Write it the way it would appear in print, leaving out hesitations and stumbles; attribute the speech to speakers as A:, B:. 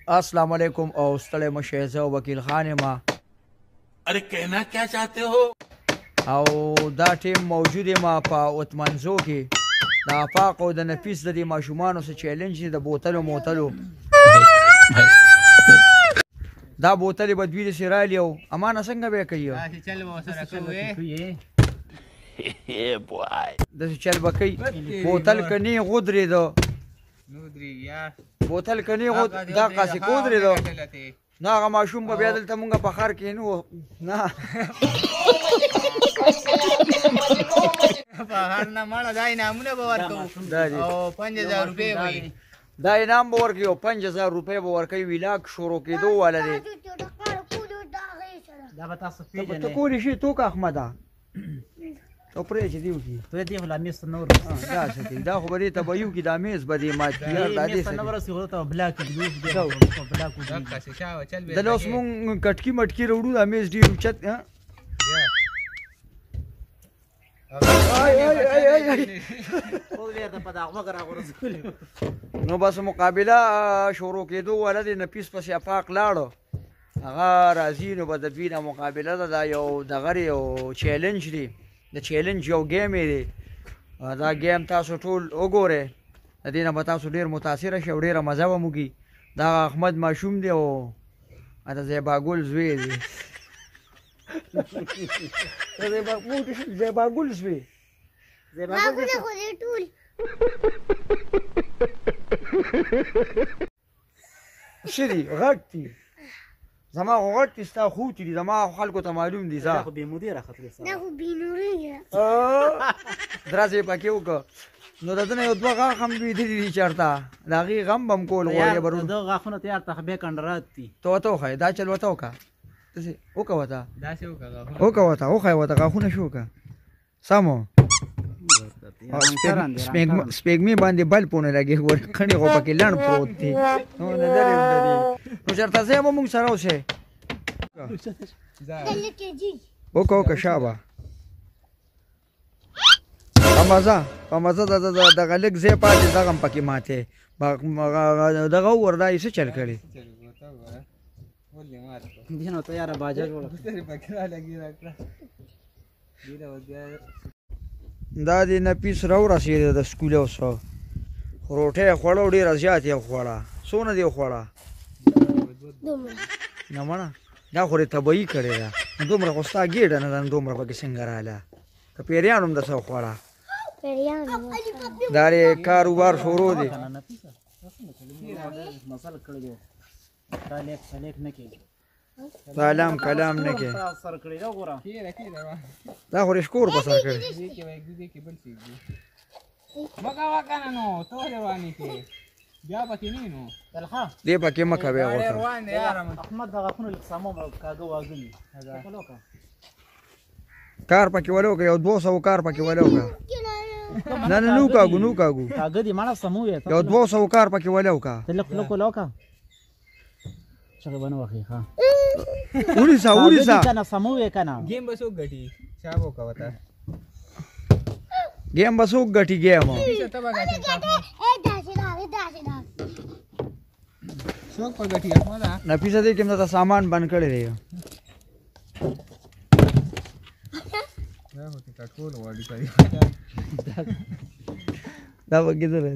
A: अस्सलाम वालेकुम और ستړی مشه زه وکیل خان یم.
B: अरे कहना क्या चाहते हो؟
A: او دا ټیم موجود یم په اوتمنزو کې د آفاق او د نفیس د دې ماشومانو سره چیلنج دی د بوتلو موتلو. دا بوتلې به دوی داسې رالي او امانه څنګه به یې کوي داسې چل به کوي. بوتل که نه غودرېده بوتل که نه دغسې کودرېده نو هغه ماشوم به بیا دلته مونږ په ښار کې نه نه دا انعام به ورکوي او 5000 روپۍ به ورکوي. ویلاګ شروع کېدو والا دی. ته کولی شي توک احمده او پرې چې دی وکړي دا خو به دې ته به یو کړي دا میز به دې مات کړي دا اوس مونږ کټکي مټکي راوړو دا میز ډېر اوچت نو بس مقابله شروع کېدو والا دی. نفیس پسې افاق لاړو هغه راځي نو به د دوی نه مقابله ده. دا یو دغه یو چیلنج دی. د چیلنج یو ګیم دی. دا ګیم تاسو ټول وګورئ د دې نه به تاسو ډېر متاثره شئ او ډېره مزه به موږي. دا احمد ماشوم دی او د زیباګل زوی دی. زیباګل زوی څه دي غټ دي زما خو غټ دي ستا خوټې دي زما خلکو ته معلوم دي. دا خو درځې پکې وکړه نو د ده نه یو دوه غاښ هم لوېدلي دي چېرته د هغې غم به هم کول غواړې ته ورته وښایې دا چل ورته وکړه داسې وکړه ورته وکړه ورته وښایه ورته غاښونه شو وکړه سمو سپېږمې باندې بل پونه لګې کڼې خو پکې لڼ پروت دي نو چېرته ځې به مونږ سره اوسې وکړه وکړه شابه په مزه دغه لږ ځای پاتې دغه هم پکې ماتې دغه وور دا یې څه چل کړي دا د نفیس راورسېده د سکول اوس روټۍ یې خوړه او ډېره زیات یې خوړه. څونه دې وخوړه نه مړه دا خو دې طبعي کړې ده نو دومره خو ستا ګېډه نه ده نو دومره پکې څنګه راله که پیریان هم دسه وخوړه دا دې کاروبار شروع دی. سلام کلام نه کې دا خو رشکور په سر کړی دې پکې مه کوې کار پکې ولې وکړه یو 200 کار پکې ولې وکړه نه نه نو کاږو یو 200 کار پکې ولې وکړه उड़ीसा गेम बसो गटी गेम नफीसा दे केम ता सामान बन करे रे दा बगिदो रे